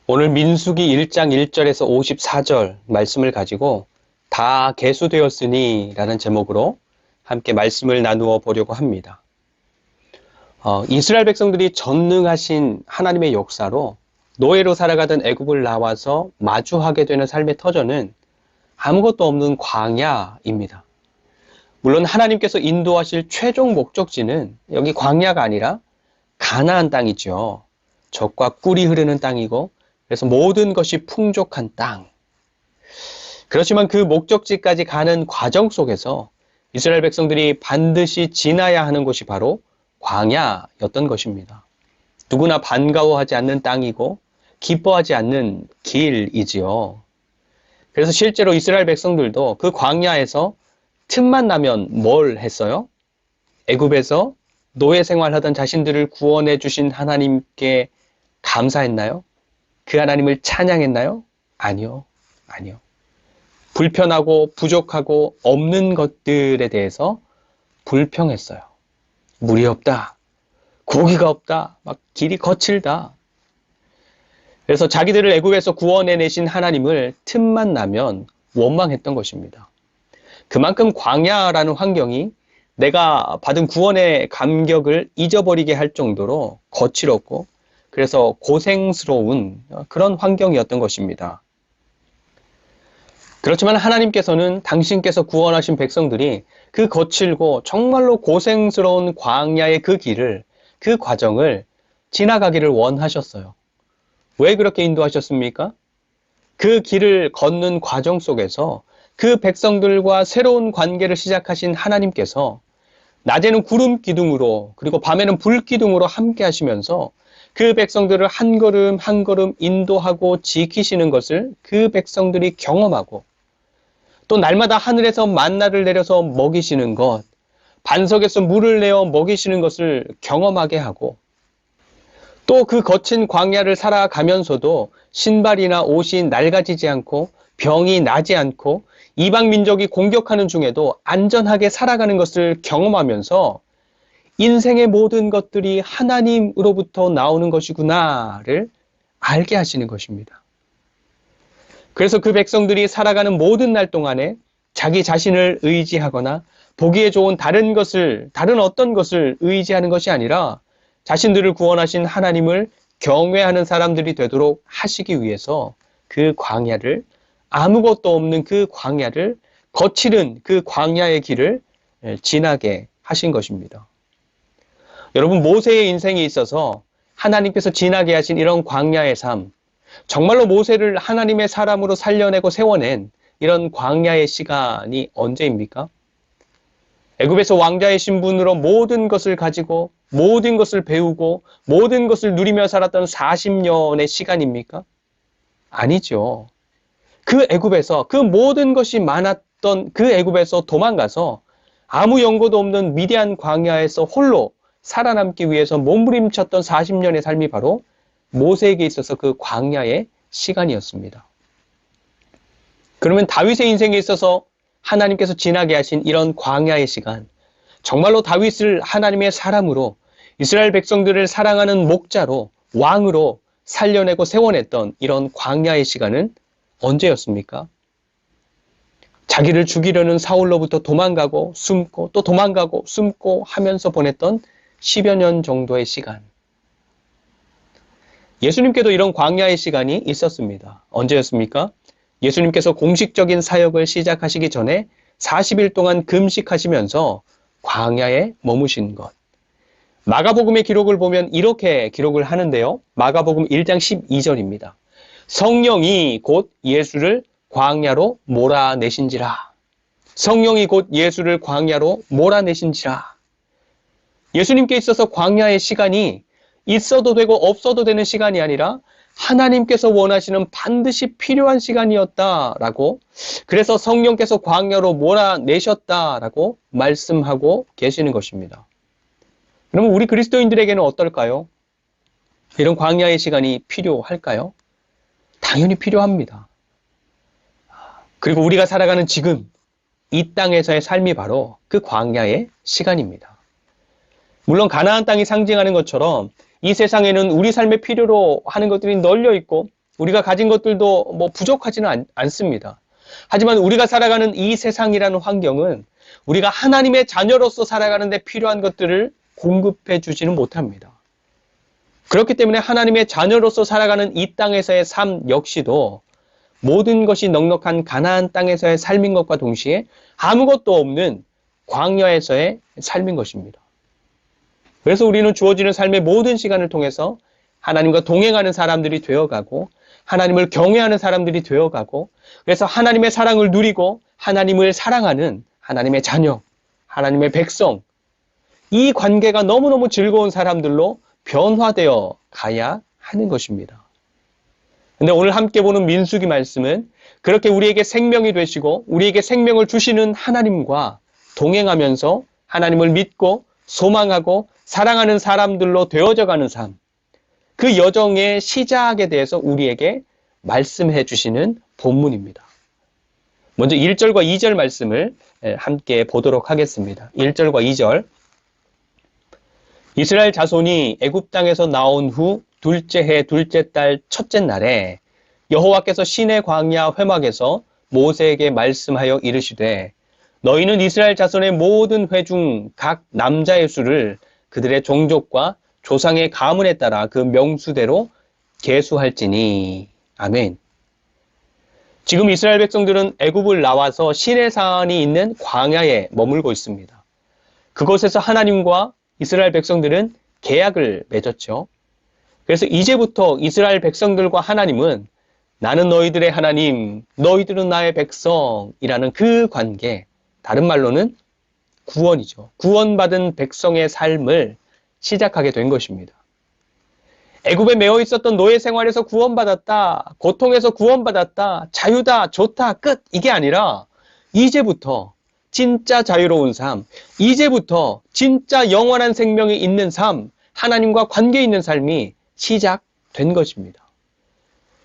오늘 민수기 1장 1절에서 54절 말씀을 가지고 다 계수되었으니 라는 제목으로 함께 말씀을 나누어 보려고 합니다. 이스라엘 백성들이 전능하신 하나님의 역사로 노예로 살아가던 애굽을 나와서 마주하게 되는 삶의 터전은 아무것도 없는 광야입니다. 물론 하나님께서 인도하실 최종 목적지는 여기 광야가 아니라 가나안 땅이죠. 젖과 꿀이 흐르는 땅이고 그래서 모든 것이 풍족한 땅. 그렇지만 그 목적지까지 가는 과정 속에서 이스라엘 백성들이 반드시 지나야 하는 곳이 바로 광야였던 것입니다. 누구나 반가워하지 않는 땅이고 기뻐하지 않는 길이지요. 그래서 실제로 이스라엘 백성들도 그 광야에서 틈만 나면 뭘 했어요? 애굽에서 노예 생활하던 자신들을 구원해 주신 하나님께 감사했나요? 그 하나님을 찬양했나요? 아니요. 아니요. 불편하고 부족하고 없는 것들에 대해서 불평했어요. 물이 없다. 고기가 없다. 막 길이 거칠다. 그래서 자기들을 애굽에서 구원해내신 하나님을 틈만 나면 원망했던 것입니다. 그만큼 광야라는 환경이 내가 받은 구원의 감격을 잊어버리게 할 정도로 거칠었고 그래서 고생스러운 그런 환경이었던 것입니다. 그렇지만 하나님께서는 당신께서 구원하신 백성들이 그 거칠고 정말로 고생스러운 광야의 그 길을, 그 과정을 지나가기를 원하셨어요. 왜 그렇게 인도하셨습니까? 그 길을 걷는 과정 속에서 그 백성들과 새로운 관계를 시작하신 하나님께서 낮에는 구름 기둥으로 그리고 밤에는 불 기둥으로 함께 하시면서 그 백성들을 한 걸음 한 걸음 인도하고 지키시는 것을 그 백성들이 경험하고 또 날마다 하늘에서 만나를 내려서 먹이시는 것, 반석에서 물을 내어 먹이시는 것을 경험하게 하고 또 그 거친 광야를 살아가면서도 신발이나 옷이 낡아지지 않고 병이 나지 않고 이방 민족이 공격하는 중에도 안전하게 살아가는 것을 경험하면서 인생의 모든 것들이 하나님으로부터 나오는 것이구나를 알게 하시는 것입니다. 그래서 그 백성들이 살아가는 모든 날 동안에 자기 자신을 의지하거나 보기에 좋은 다른 어떤 것을 의지하는 것이 아니라 자신들을 구원하신 하나님을 경외하는 사람들이 되도록 하시기 위해서 그 광야를 아무것도 없는 그 광야를 거칠은 그 광야의 길을 지나게 하신 것입니다. 여러분 모세의 인생에 있어서 하나님께서 지나게 하신 이런 광야의 삶 정말로 모세를 하나님의 사람으로 살려내고 세워낸 이런 광야의 시간이 언제입니까? 애굽에서 왕자의 신분으로 모든 것을 가지고 모든 것을 배우고 모든 것을 누리며 살았던 40년의 시간입니까? 아니죠. 그 애굽에서 그 모든 것이 많았던 그 애굽에서 도망가서 아무 연고도 없는 미디안 광야에서 홀로 살아남기 위해서 몸부림쳤던 40년의 삶이 바로 모세에게 있어서 그 광야의 시간이었습니다. 그러면 다윗의 인생에 있어서 하나님께서 지나게 하신 이런 광야의 시간, 정말로 다윗을 하나님의 사람으로 이스라엘 백성들을 사랑하는 목자로 왕으로 살려내고 세워냈던 이런 광야의 시간은 언제였습니까? 자기를 죽이려는 사울로부터 도망가고 숨고 또 도망가고 숨고 하면서 보냈던 10여 년 정도의 시간. 예수님께도 이런 광야의 시간이 있었습니다. 언제였습니까? 예수님께서 공식적인 사역을 시작하시기 전에 40일 동안 금식하시면서 광야에 머무신 것. 마가복음의 기록을 보면 이렇게 기록을 하는데요. 마가복음 1장 12절입니다. 성령이 곧 예수를 광야로 몰아내신지라. 성령이 곧 예수를 광야로 몰아내신지라. 예수님께 있어서 광야의 시간이 있어도 되고 없어도 되는 시간이 아니라 하나님께서 원하시는 반드시 필요한 시간이었다라고 그래서 성령께서 광야로 몰아내셨다라고 말씀하고 계시는 것입니다. 그러면 우리 그리스도인들에게는 어떨까요? 이런 광야의 시간이 필요할까요? 당연히 필요합니다. 그리고 우리가 살아가는 지금 이 땅에서의 삶이 바로 그 광야의 시간입니다. 물론 가나안 땅이 상징하는 것처럼 이 세상에는 우리 삶에 필요로 하는 것들이 널려 있고 우리가 가진 것들도 뭐 부족하지는 않습니다. 하지만 우리가 살아가는 이 세상이라는 환경은 우리가 하나님의 자녀로서 살아가는 데 필요한 것들을 공급해 주지는 못합니다. 그렇기 때문에 하나님의 자녀로서 살아가는 이 땅에서의 삶 역시도 모든 것이 넉넉한 가나안 땅에서의 삶인 것과 동시에 아무것도 없는 광야에서의 삶인 것입니다. 그래서 우리는 주어지는 삶의 모든 시간을 통해서 하나님과 동행하는 사람들이 되어가고 하나님을 경외하는 사람들이 되어가고 그래서 하나님의 사랑을 누리고 하나님을 사랑하는 하나님의 자녀, 하나님의 백성, 이 관계가 너무너무 즐거운 사람들로 변화되어 가야 하는 것입니다. 근데 오늘 함께 보는 민수기 말씀은 그렇게 우리에게 생명이 되시고 우리에게 생명을 주시는 하나님과 동행하면서 하나님을 믿고 소망하고 사랑하는 사람들로 되어져가는 삶, 그 여정의 시작에 대해서 우리에게 말씀해 주시는 본문입니다. 먼저 1절과 2절 말씀을 함께 보도록 하겠습니다. 1절과 2절. 이스라엘 자손이 애굽 땅에서 나온 후 둘째 해 둘째 달 첫째 날에 여호와께서 시내 광야 회막에서 모세에게 말씀하여 이르시되 너희는 이스라엘 자손의 모든 회 중 각 남자의 수를 그들의 종족과 조상의 가문에 따라 그 명수대로 계수할지니. 아멘. 지금 이스라엘 백성들은 애굽을 나와서 시내산이 있는 광야에 머물고 있습니다. 그곳에서 하나님과 이스라엘 백성들은 계약을 맺었죠. 그래서 이제부터 이스라엘 백성들과 하나님은 나는 너희들의 하나님, 너희들은 나의 백성이라는 그 관계, 다른 말로는 구원이죠. 구원받은 백성의 삶을 시작하게 된 것입니다. 애굽에 매어 있었던 노예 생활에서 구원받았다, 고통에서 구원받았다, 자유다, 좋다, 끝, 이게 아니라 이제부터 진짜 자유로운 삶, 이제부터 진짜 영원한 생명이 있는 삶, 하나님과 관계 있는 삶이 시작된 것입니다.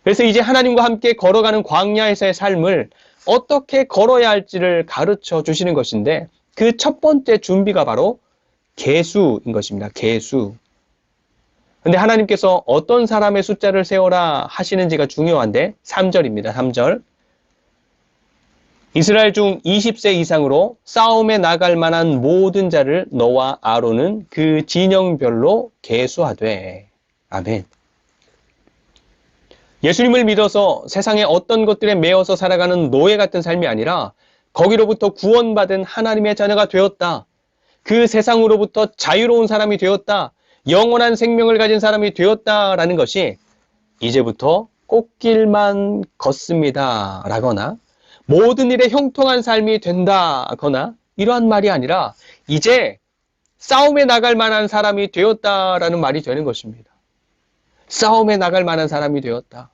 그래서 이제 하나님과 함께 걸어가는 광야에서의 삶을 어떻게 걸어야 할지를 가르쳐 주시는 것인데 그 첫 번째 준비가 바로 계수인 것입니다. 계수. 근데 하나님께서 어떤 사람의 숫자를 세워라 하시는지가 중요한데 3절입니다. 3절. 이스라엘 중 20세 이상으로 싸움에 나갈 만한 모든 자를 너와 아론은 그 진영별로 계수하되. 아멘. 예수님을 믿어서 세상의 어떤 것들에 매여서 살아가는 노예 같은 삶이 아니라 거기로부터 구원받은 하나님의 자녀가 되었다. 그 세상으로부터 자유로운 사람이 되었다. 영원한 생명을 가진 사람이 되었다라는 것이 이제부터 꽃길만 걷습니다 라거나 모든 일에 형통한 삶이 된다거나 이러한 말이 아니라 이제 싸움에 나갈 만한 사람이 되었다라는 말이 되는 것입니다. 싸움에 나갈 만한 사람이 되었다.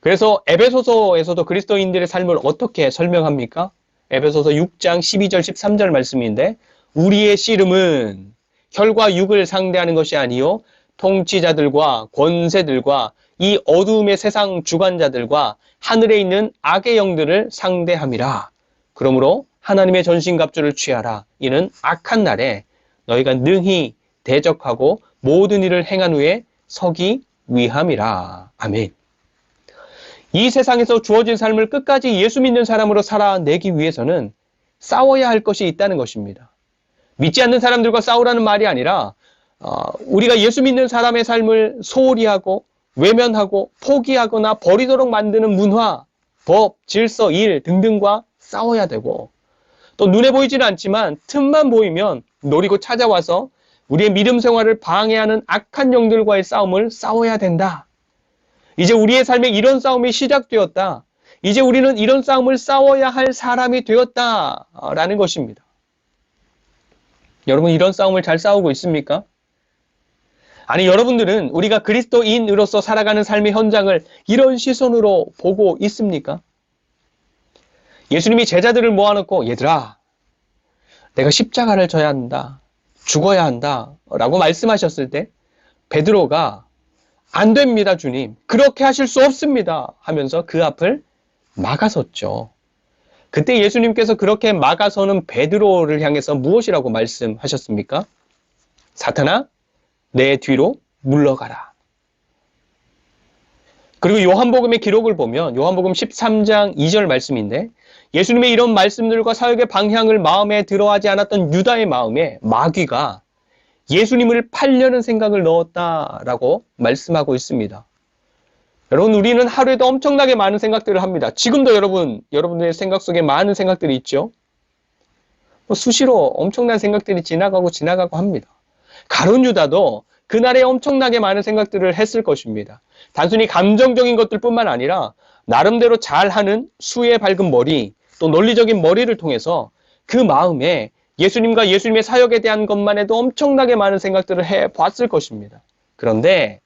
그래서 에베소서에서도 그리스도인들의 삶을 어떻게 설명합니까? 에베소서 6장 12절 13절 말씀인데 우리의 씨름은 혈과 육을 상대하는 것이 아니요 통치자들과 권세들과 이 어두움의 세상 주관자들과 하늘에 있는 악의 영들을 상대함이라. 그러므로 하나님의 전신갑주를 취하라. 이는 악한 날에 너희가 능히 대적하고 모든 일을 행한 후에 서기 위함이라. 아멘. 이 세상에서 주어진 삶을 끝까지 예수 믿는 사람으로 살아내기 위해서는 싸워야 할 것이 있다는 것입니다. 믿지 않는 사람들과 싸우라는 말이 아니라 우리가 예수 믿는 사람의 삶을 소홀히 하고 외면하고 포기하거나 버리도록 만드는 문화, 법, 질서, 일 등등과 싸워야 되고 또 눈에 보이지는 않지만 틈만 보이면 노리고 찾아와서 우리의 믿음 생활을 방해하는 악한 영들과의 싸움을 싸워야 된다. 이제 우리의 삶에 이런 싸움이 시작되었다. 이제 우리는 이런 싸움을 싸워야 할 사람이 되었다라는 것입니다. 여러분 이런 싸움을 잘 싸우고 있습니까? 아니 여러분들은 우리가 그리스도인으로서 살아가는 삶의 현장을 이런 시선으로 보고 있습니까? 예수님이 제자들을 모아놓고 얘들아 내가 십자가를 져야 한다. 죽어야 한다. 라고 말씀하셨을 때 베드로가 안 됩니다 주님. 그렇게 하실 수 없습니다. 하면서 그 앞을 막아섰죠. 그때 예수님께서 그렇게 막아서는 베드로를 향해서 무엇이라고 말씀하셨습니까? 사탄아 내 뒤로 물러가라. 그리고 요한복음의 기록을 보면 요한복음 13장 2절 말씀인데 예수님의 이런 말씀들과 사역의 방향을 마음에 들어하지 않았던 유다의 마음에 마귀가 예수님을 팔려는 생각을 넣었다라고 말씀하고 있습니다. 여러분, 우리는 하루에도 엄청나게 많은 생각들을 합니다. 지금도 여러분들의 생각 속에 많은 생각들이 있죠. 수시로 엄청난 생각들이 지나가고 합니다. 가룟 유다도 그날에 엄청나게 많은 생각들을 했을 것입니다. 단순히 감정적인 것들뿐만 아니라 나름대로 잘하는 수의 밝은 머리, 또 논리적인 머리를 통해서 그 마음에 예수님과 예수님의 사역에 대한 것만 해도 엄청나게 많은 생각들을 해봤을 것입니다. 그런데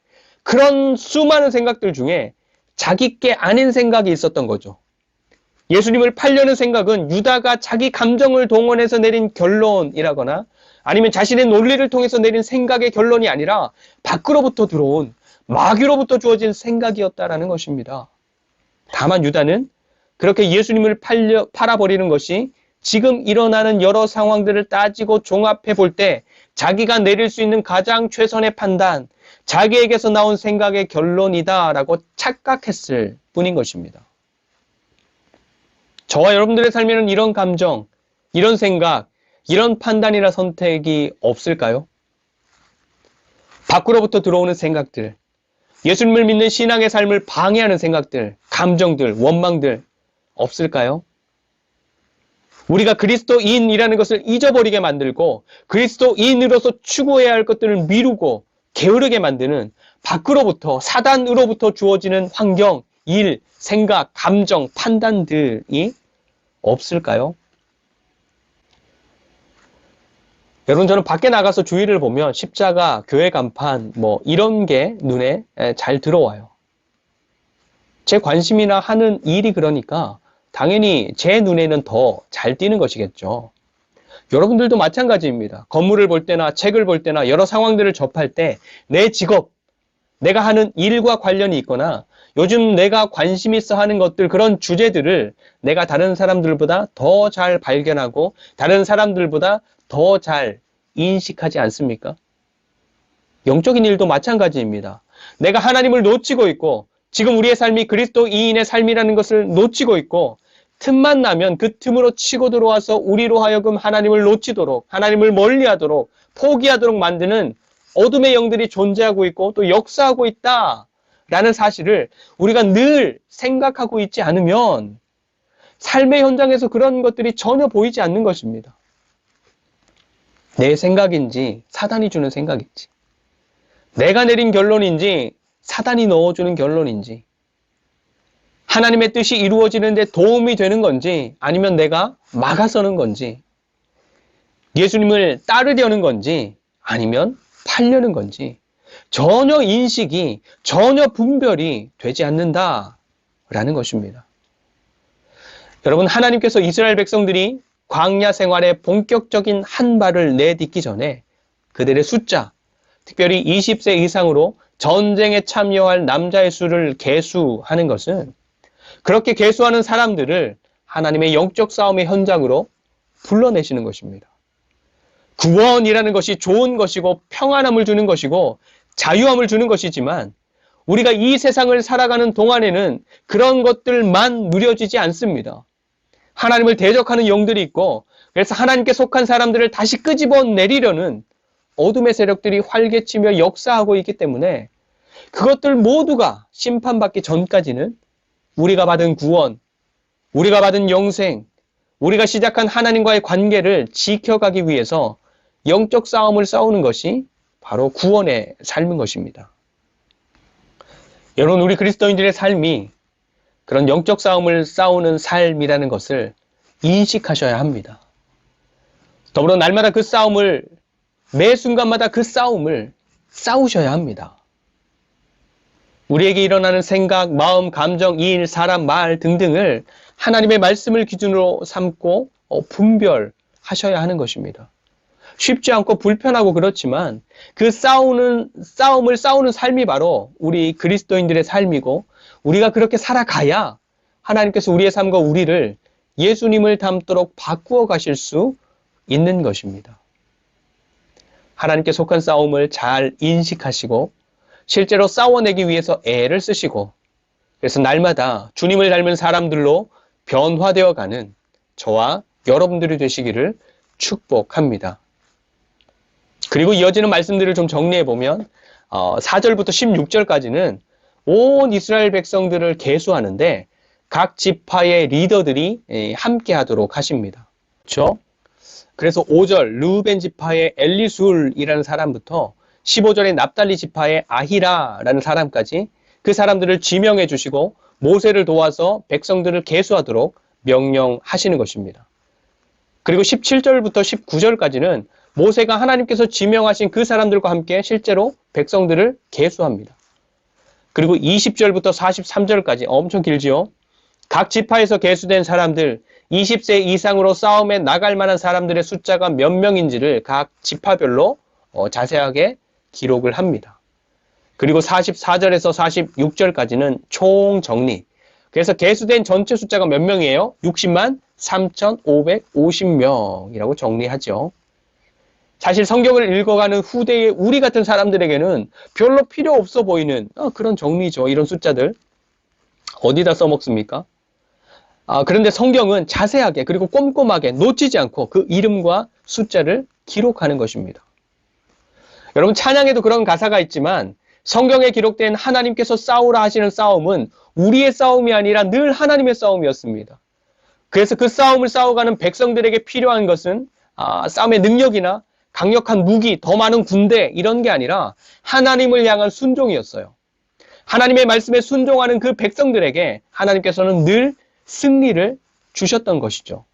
그런 수많은 생각들 중에 자기 게 아닌 생각이 있었던 거죠. 예수님을 팔려는 생각은 유다가 자기 감정을 동원해서 내린 결론이라거나 아니면 자신의 논리를 통해서 내린 생각의 결론이 아니라 밖으로부터 들어온 마귀로부터 주어진 생각이었다라는 것입니다. 다만 유다는 그렇게 예수님을 팔아버리는 것이 지금 일어나는 여러 상황들을 따지고 종합해 볼 때 자기가 내릴 수 있는 가장 최선의 판단, 자기에게서 나온 생각의 결론이다라고 착각했을 뿐인 것입니다. 저와 여러분들의 삶에는 이런 감정, 이런 생각, 이런 판단이나 선택이 없을까요? 밖으로부터 들어오는 생각들, 예수님을 믿는 신앙의 삶을 방해하는 생각들, 감정들, 원망들 없을까요? 우리가 그리스도인이라는 것을 잊어버리게 만들고 그리스도인으로서 추구해야 할 것들을 미루고 게으르게 만드는 밖으로부터 사단으로부터 주어지는 환경, 일, 생각, 감정, 판단들이 없을까요? 여러분, 저는 밖에 나가서 주위를 보면 십자가, 교회 간판 이런 게 눈에 잘 들어와요. 제 관심이나 하는 일이 그러니까 당연히 제 눈에는 더 잘 띄는 것이겠죠. 여러분들도 마찬가지입니다. 건물을 볼 때나 책을 볼 때나 여러 상황들을 접할 때 내 직업, 내가 하는 일과 관련이 있거나 요즘 내가 관심 있어 하는 것들, 그런 주제들을 내가 다른 사람들보다 더 잘 발견하고 다른 사람들보다 더 잘 인식하지 않습니까? 영적인 일도 마찬가지입니다. 내가 하나님을 놓치고 있고 지금 우리의 삶이 그리스도인의 삶이라는 것을 놓치고 있고 틈만 나면 그 틈으로 치고 들어와서 우리로 하여금 하나님을 놓치도록, 하나님을 멀리하도록, 포기하도록 만드는 어둠의 영들이 존재하고 있고 또 역사하고 있다라는 사실을 우리가 늘 생각하고 있지 않으면 삶의 현장에서 그런 것들이 전혀 보이지 않는 것입니다. 내 생각인지 사단이 주는 생각인지, 내가 내린 결론인지 사단이 넣어주는 결론인지, 하나님의 뜻이 이루어지는 데 도움이 되는 건지 아니면 내가 막아서는 건지, 예수님을 따르려는 건지 아니면 팔려는 건지 전혀 인식이, 전혀 분별이 되지 않는다라는 것입니다. 여러분, 하나님께서 이스라엘 백성들이 광야 생활에 본격적인 한 발을 내딛기 전에 그들의 숫자, 특별히 20세 이상으로 전쟁에 참여할 남자의 수를 계수하는 것은 그렇게 계수하는 사람들을 하나님의 영적 싸움의 현장으로 불러내시는 것입니다. 구원이라는 것이 좋은 것이고 평안함을 주는 것이고 자유함을 주는 것이지만 우리가 이 세상을 살아가는 동안에는 그런 것들만 누려지지 않습니다. 하나님을 대적하는 영들이 있고 그래서 하나님께 속한 사람들을 다시 끄집어내리려는 어둠의 세력들이 활개치며 역사하고 있기 때문에 그것들 모두가 심판받기 전까지는 우리가 받은 구원, 우리가 받은 영생, 우리가 시작한 하나님과의 관계를 지켜가기 위해서 영적 싸움을 싸우는 것이 바로 구원의 삶인 것입니다. 여러분, 우리 그리스도인들의 삶이 그런 영적 싸움을 싸우는 삶이라는 것을 인식하셔야 합니다. 더불어 날마다 그 싸움을, 매 순간마다 그 싸움을 싸우셔야 합니다. 우리에게 일어나는 생각, 마음, 감정, 일, 사람, 말 등등을 하나님의 말씀을 기준으로 삼고 분별하셔야 하는 것입니다. 쉽지 않고 불편하고 그렇지만 그 싸움을 싸우는 삶이 바로 우리 그리스도인들의 삶이고 우리가 그렇게 살아가야 하나님께서 우리의 삶과 우리를 예수님을 닮도록 바꾸어 가실 수 있는 것입니다. 하나님께 속한 싸움을 잘 인식하시고 실제로 싸워내기 위해서 애를 쓰시고 그래서 날마다 주님을 닮은 사람들로 변화되어 가는 저와 여러분들이 되시기를 축복합니다. 그리고 이어지는 말씀들을 좀 정리해 보면 4절부터 16절까지는 온 이스라엘 백성들을 계수하는데 각 지파의 리더들이 함께 하도록 하십니다. 그렇죠? 그래서 5절 르우벤 지파의 엘리술이라는 사람부터 15절의 납달리 지파의 아히라라는 사람까지 그 사람들을 지명해 주시고 모세를 도와서 백성들을 계수하도록 명령하시는 것입니다. 그리고 17절부터 19절까지는 모세가 하나님께서 지명하신 그 사람들과 함께 실제로 백성들을 계수합니다. 그리고 20절부터 43절까지 엄청 길지요. 각 지파에서 계수된 사람들, 20세 이상으로 싸움에 나갈 만한 사람들의 숫자가 몇 명인지를 각 지파별로 자세하게 기록을 합니다. 그리고 44절에서 46절까지는 총정리. 그래서 계수된 전체 숫자가 몇 명이에요? 60만 3,550명이라고 정리하죠. 사실 성경을 읽어가는 후대의 우리 같은 사람들에게는 별로 필요 없어 보이는 그런 정리죠. 이런 숫자들. 어디다 써먹습니까? 그런데 성경은 자세하게 그리고 꼼꼼하게 놓치지 않고 그 이름과 숫자를 기록하는 것입니다. 여러분 찬양에도 그런 가사가 있지만 성경에 기록된 하나님께서 싸우라 하시는 싸움은 우리의 싸움이 아니라 늘 하나님의 싸움이었습니다. 그래서 그 싸움을 싸워가는 백성들에게 필요한 것은 싸움의 능력이나 강력한 무기, 더 많은 군대 이런 게 아니라 하나님을 향한 순종이었어요. 하나님의 말씀에 순종하는 그 백성들에게 하나님께서는 늘 승리를 주셨던 것이죠.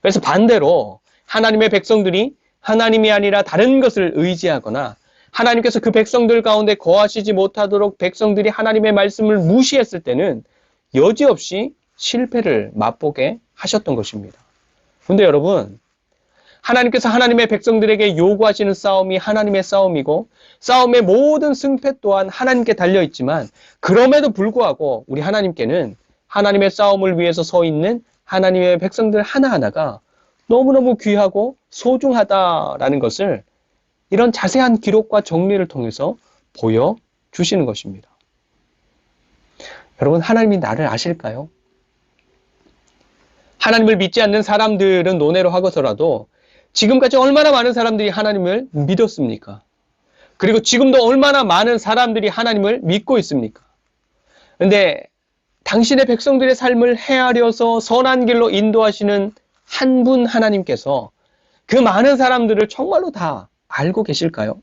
그래서 반대로 하나님의 백성들이 하나님이 아니라 다른 것을 의지하거나 하나님께서 그 백성들 가운데 거하시지 못하도록 백성들이 하나님의 말씀을 무시했을 때는 여지없이 실패를 맛보게 하셨던 것입니다. 그런데 여러분, 하나님께서 하나님의 백성들에게 요구하시는 싸움이 하나님의 싸움이고 싸움의 모든 승패 또한 하나님께 달려있지만 그럼에도 불구하고 우리 하나님께는 하나님의 싸움을 위해서 서 있는 하나님의 백성들 하나하나가 너무너무 귀하고 소중하다라는 것을 이런 자세한 기록과 정리를 통해서 보여주시는 것입니다. 여러분, 하나님이 나를 아실까요? 하나님을 믿지 않는 사람들은 논외로 하고서라도 지금까지 얼마나 많은 사람들이 하나님을 믿었습니까? 그리고 지금도 얼마나 많은 사람들이 하나님을 믿고 있습니까? 그런데 당신의 백성들의 삶을 헤아려서 선한 길로 인도하시는 한 분 하나님께서 그 많은 사람들을 정말로 다 알고 계실까요?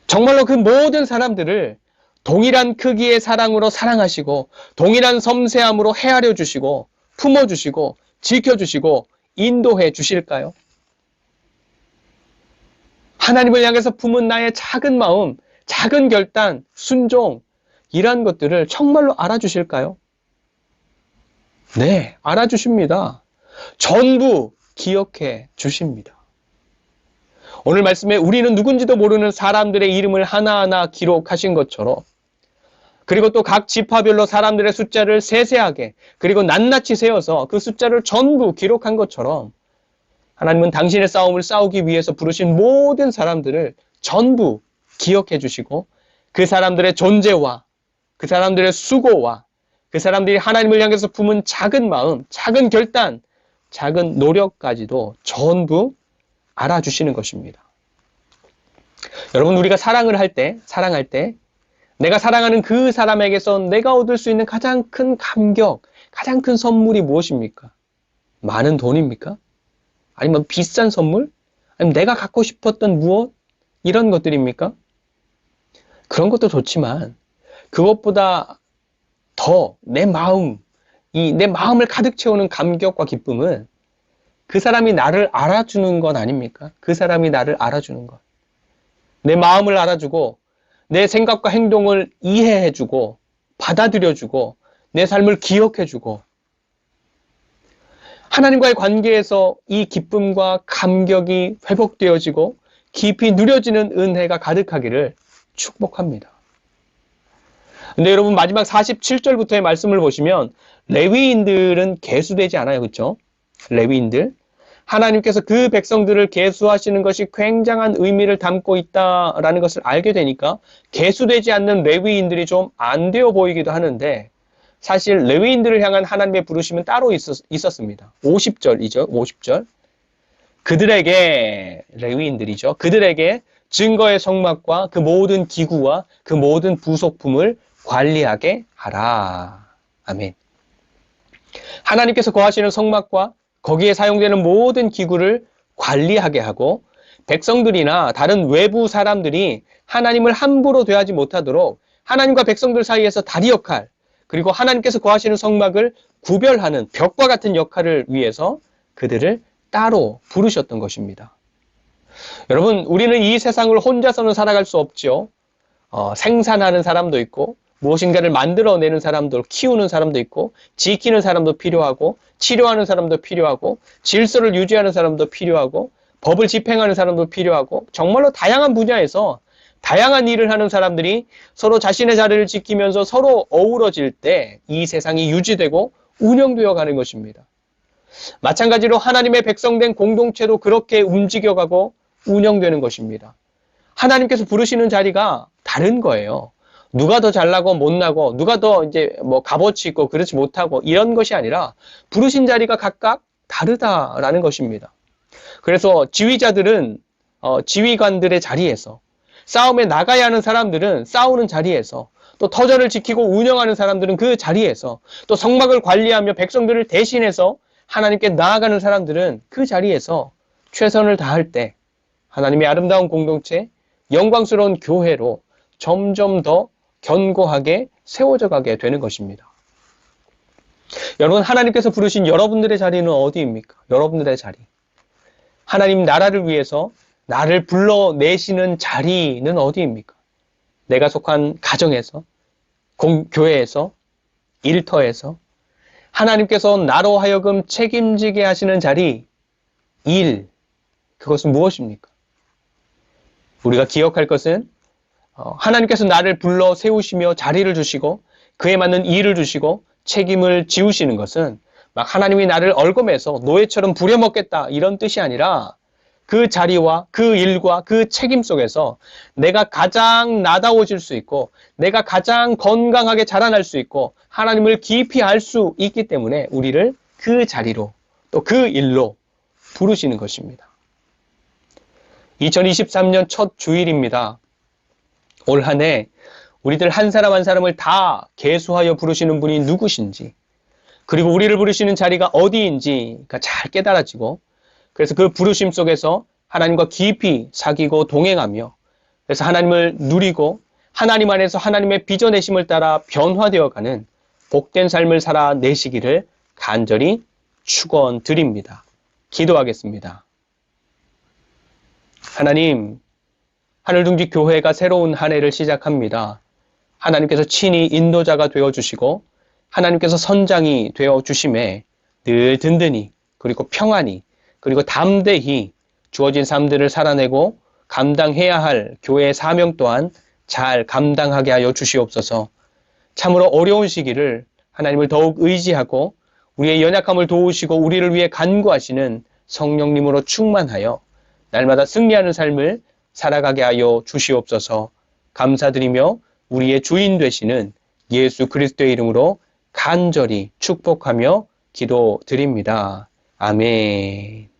정말로 그 모든 사람들을 동일한 크기의 사랑으로 사랑하시고 동일한 섬세함으로 헤아려 주시고 품어주시고 지켜주시고 인도해 주실까요? 하나님을 향해서 품은 나의 작은 마음, 작은 결단, 순종 이러한 것들을 정말로 알아주실까요? 네, 알아주십니다. 전부 기억해 주십니다. 오늘 말씀에 우리는 누군지도 모르는 사람들의 이름을 하나하나 기록하신 것처럼 그리고 또 각 지파별로 사람들의 숫자를 세세하게 그리고 낱낱이 세어서 그 숫자를 전부 기록한 것처럼 하나님은 당신의 싸움을 싸우기 위해서 부르신 모든 사람들을 전부 기억해 주시고 그 사람들의 존재와 그 사람들의 수고와 그 사람들이 하나님을 향해서 품은 작은 마음, 작은 결단, 작은 노력까지도 전부 알아주시는 것입니다. 여러분, 우리가 사랑할 때 내가 사랑하는 그 사람에게서 내가 얻을 수 있는 가장 큰 감격, 가장 큰 선물이 무엇입니까? 많은 돈입니까? 아니면 비싼 선물? 아니면 내가 갖고 싶었던 무엇? 이런 것들입니까? 그런 것도 좋지만 그것보다 더 내 마음, 내 마음을 가득 채우는 감격과 기쁨은 그 사람이 나를 알아주는 것 아닙니까? 그 사람이 나를 알아주는 것. 내 마음을 알아주고 내 생각과 행동을 이해해주고 받아들여주고 내 삶을 기억해주고 하나님과의 관계에서 이 기쁨과 감격이 회복되어지고 깊이 누려지는 은혜가 가득하기를 축복합니다. 근데 여러분 마지막 47절부터의 말씀을 보시면 레위인들은 계수되지 않아요. 그렇죠? 레위인들. 하나님께서 그 백성들을 계수하시는 것이 굉장한 의미를 담고 있다라는 것을 알게 되니까 계수되지 않는 레위인들이 좀 안 되어 보이기도 하는데, 사실 레위인들을 향한 하나님의 부르심은 따로 있었습니다. 50절이죠. 50절. 그들에게, 레위인들이죠. 그들에게 증거의 성막과 그 모든 기구와 그 모든 부속품을 관리하게 하라. 아멘. 하나님께서 거하시는 성막과 거기에 사용되는 모든 기구를 관리하게 하고, 백성들이나 다른 외부 사람들이 하나님을 함부로 대하지 못하도록 하나님과 백성들 사이에서 다리 역할, 그리고 하나님께서 거하시는 성막을 구별하는 벽과 같은 역할을 위해서 그들을 따로 부르셨던 것입니다. 여러분, 우리는 이 세상을 혼자서는 살아갈 수 없죠. 생산하는 사람도 있고, 무엇인가를 만들어내는 사람도, 키우는 사람도 있고, 지키는 사람도 필요하고, 치료하는 사람도 필요하고, 질서를 유지하는 사람도 필요하고, 법을 집행하는 사람도 필요하고, 정말로 다양한 분야에서 다양한 일을 하는 사람들이 서로 자신의 자리를 지키면서 서로 어우러질 때 이 세상이 유지되고 운영되어 가는 것입니다. 마찬가지로 하나님의 백성된 공동체도 그렇게 움직여가고 운영되는 것입니다. 하나님께서 부르시는 자리가 다른 거예요. 누가 더 잘나고 못나고, 누가 더 이제 뭐 값어치 있고 그렇지 못하고, 이런 것이 아니라 부르신 자리가 각각 다르다라는 것입니다. 그래서 지휘자들은 지휘관들의 자리에서, 싸움에 나가야 하는 사람들은 싸우는 자리에서, 또 터전을 지키고 운영하는 사람들은 그 자리에서, 또 성막을 관리하며 백성들을 대신해서 하나님께 나아가는 사람들은 그 자리에서 최선을 다할 때 하나님의 아름다운 공동체, 영광스러운 교회로 점점 더 견고하게 세워져 가게 되는 것입니다. 여러분, 하나님께서 부르신 여러분들의 자리는 어디입니까? 여러분들의 자리. 하나님 나라를 위해서 나를 불러내시는 자리는 어디입니까? 내가 속한 가정에서, 교회에서, 일터에서, 하나님께서 나로 하여금 책임지게 하시는 자리, 일, 그것은 무엇입니까? 우리가 기억할 것은 하나님께서 나를 불러 세우시며 자리를 주시고 그에 맞는 일을 주시고 책임을 지우시는 것은 막 하나님이 나를 얼검해서 노예처럼 부려먹겠다 이런 뜻이 아니라, 그 자리와 그 일과 그 책임 속에서 내가 가장 나다워질 수 있고, 내가 가장 건강하게 자라날 수 있고, 하나님을 깊이 알 수 있기 때문에 우리를 그 자리로, 또 그 일로 부르시는 것입니다. 2023년 첫 주일입니다. 올 한 해 우리들 한 사람 한 사람을 다 계수하여 부르시는 분이 누구신지, 그리고 우리를 부르시는 자리가 어디인지가 잘 깨달아지고, 그래서 그 부르심 속에서 하나님과 깊이 사귀고 동행하며, 그래서 하나님을 누리고 하나님 안에서 하나님의 빚어내심을 따라 변화되어가는 복된 삶을 살아내시기를 간절히 축원드립니다. 기도하겠습니다. 하나님, 하늘둥지 교회가 새로운 한 해를 시작합니다. 하나님께서 친히 인도자가 되어주시고 하나님께서 선장이 되어주심에 늘 든든히, 그리고 평안히, 그리고 담대히 주어진 삶들을 살아내고 감당해야 할 교회의 사명 또한 잘 감당하게 하여 주시옵소서. 참으로 어려운 시기를 하나님을 더욱 의지하고 우리의 연약함을 도우시고 우리를 위해 간구하시는 성령님으로 충만하여 날마다 승리하는 삶을 살아가게 하여 주시옵소서. 감사드리며 우리의 주인 되시는 예수 그리스도의 이름으로 간절히 축복하며 기도드립니다. 아멘.